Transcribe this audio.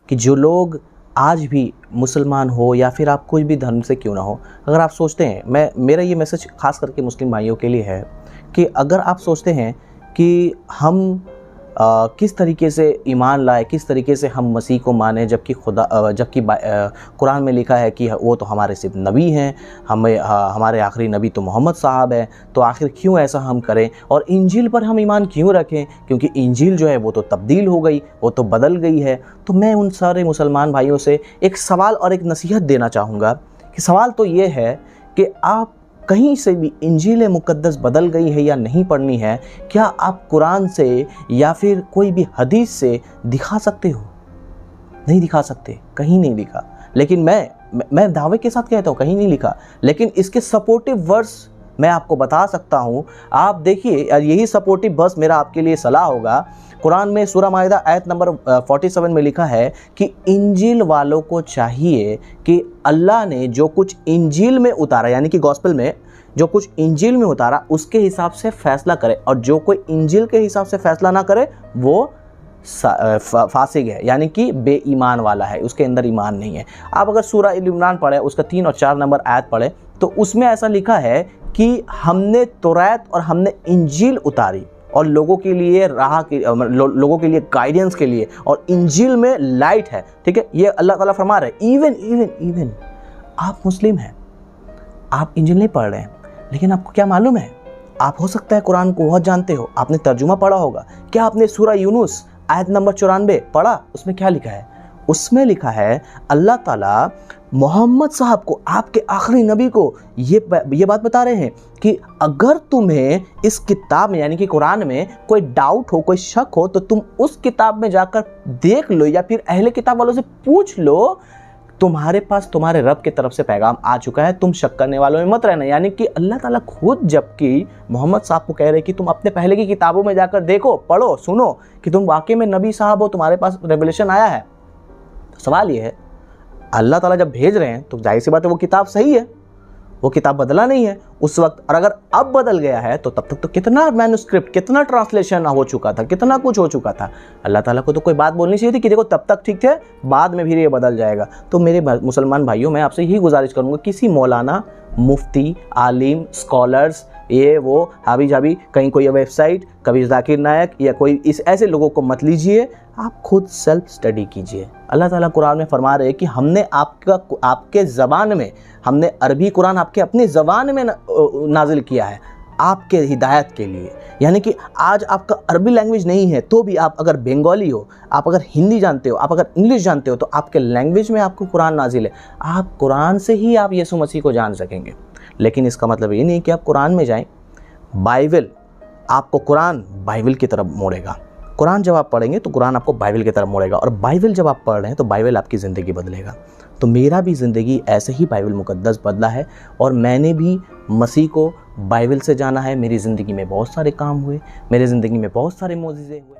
कि जो लोग आज भी मुसलमान हो या फिर आप कोई भी धर्म से क्यों ना हो, अगर आप सोचते हैं, मेरा ये मैसेज ख़ास करके मुस्लिम भाइयों के लिए है कि अगर आप सोचते हैं कि हम किस तरीके से ईमान लाए, किस तरीके से हम मसीह को माने, जबकि कुरान में लिखा है कि वो तो हमारे सिर्फ नबी हैं, हमारे आखिरी नबी तो मोहम्मद साहब हैं, तो आखिर क्यों ऐसा हम करें, और इंजील पर हम ईमान क्यों रखें, क्योंकि इंजील जो है वो तो तब्दील हो गई, वो तो बदल गई है। तो मैं उन सारे मुसलमान भाइयों से एक सवाल और एक नसीहत देना चाहूँगा कि सवाल तो ये है कि आप कहीं से भी इंजील मुक़द्दस बदल गई है या नहीं पढ़नी है, क्या आप कुरान से या फिर कोई भी हदीस से दिखा सकते हो? नहीं दिखा सकते, कहीं नहीं लिखा। लेकिन मैं दावे के साथ कहता हूँ कहीं नहीं लिखा, लेकिन इसके सपोर्टिव वर्स मैं आपको बता सकता हूँ। आप देखिए, यही सपोर्टिव वर्स मेरा आपके लिए सलाह होगा। कुरान में सूरह माइदा आयत नंबर 47 में लिखा है कि इंजील वालों को चाहिए कि अल्लाह ने जो कुछ इंजील में उतारा, यानी कि गॉस्पेल में जो कुछ इंजील में उतारा, उसके हिसाब से फैसला करे, और जो कोई इंजील के हिसाब से फैसला ना करे वो फासिक है, यानी कि बेईमान वाला है, उसके अंदर ईमान नहीं है। आप अगर सूरह इमरान पढ़े, उसका 3 और 4 नंबर आयत पढ़े, तो उसमें ऐसा लिखा है कि हमने तौरात और हमने इंजील उतारी और लोगों के लिए लोगों के लिए गाइडेंस के लिए, और इंजील में लाइट है। ठीक है, ये अल्लाह ताला फरमा रहे हैं। इवन आप मुस्लिम हैं, आप इंजील नहीं पढ़ रहे हैं, लेकिन आपको क्या मालूम है, आप हो सकता है कुरान को बहुत जानते हो, आपने तर्जुमा पढ़ा होगा। क्या आपने सूरह यूनुस आयत नंबर 94 पढ़ा? उसमें क्या लिखा है? उसमें लिखा है अल्लाह ताला मोहम्मद साहब को, आपके आखिरी नबी को ये बात बता रहे हैं कि अगर तुम्हें इस किताब में, यानी कि कुरान में कोई डाउट हो, कोई शक हो, तो तुम उस किताब में जाकर देख लो या फिर अहले किताब वालों से पूछ लो, तुम्हारे पास तुम्हारे रब की तरफ से पैगाम आ चुका है, तुम शक करने वालों में मत रहना। यानी कि अल्लाह ताला खुद जबकि मोहम्मद साहब को कह रहे कि तुम अपने पहले की किताबों में जाकर देखो, पढ़ो, सुनो कि तुम वाकई में नबी साहब हो, तुम्हारे पास रेवलेशन आया है। तो सवाल ये है, अल्लाह ताला जब भेज रहे हैं तो जाहिर सी बात है वो किताब सही है, वो किताब बदला नहीं है उस वक्त। और अगर अब बदल गया है तो तब तक तो कितना मैन्युस्क्रिप्ट, कितना ट्रांसलेशन हो चुका था, कितना कुछ हो चुका था। अल्लाह ताला को तो कोई बात बोलनी चाहिए थी कि देखो तब तक ठीक थे, बाद में भी ये बदल जाएगा। तो मेरे मुसलमान भाइयों, मैं आपसे यही गुजारिश करूँगा, किसी मौलाना, मुफ्ती, आलिम, स्कॉलर्स, ये वो हाबी जाबी कहीं कोई वेबसाइट, कभी जाकिर नायक या कोई इस ऐसे लोगों को मत लीजिए, आप खुद सेल्फ स्टडी कीजिए। अल्लाह ताला कुरान में फरमा रहे हैं कि हमने आपके ज़बान में, हमने अरबी कुरान आपके अपनी ज़बान में नाजिल किया है आपके हिदायत के लिए। यानी कि आज आपका अरबी लैंग्वेज नहीं है तो भी आप अगर बंगाली हो, आप अगर हिंदी जानते हो, आप अगर इंग्लिश जानते हो, तो आपके लैंग्वेज में आपको कुरान नाजिल है। आप कुरान से ही आप यीशु मसीह को जान सकेंगे। लेकिन इसका मतलब ये नहीं कि आप कुरान में जाएं। बाइबल आपको, कुरान बाइबल की तरफ मोड़ेगा। कुरान जब आप पढ़ेंगे तो कुरान आपको बाइबल की तरफ मोड़ेगा, और बाइबल जब आप पढ़ रहे हैं तो बाइबल आपकी ज़िंदगी बदलेगा। तो मेरा भी ज़िंदगी ऐसे ही बाइबल मुक़द्दस बदला है, और मैंने भी मसीह को बाइबल से जाना है। मेरी ज़िंदगी में बहुत सारे काम हुए, मेरी ज़िंदगी में बहुत सारे मोज़िज़े हुए।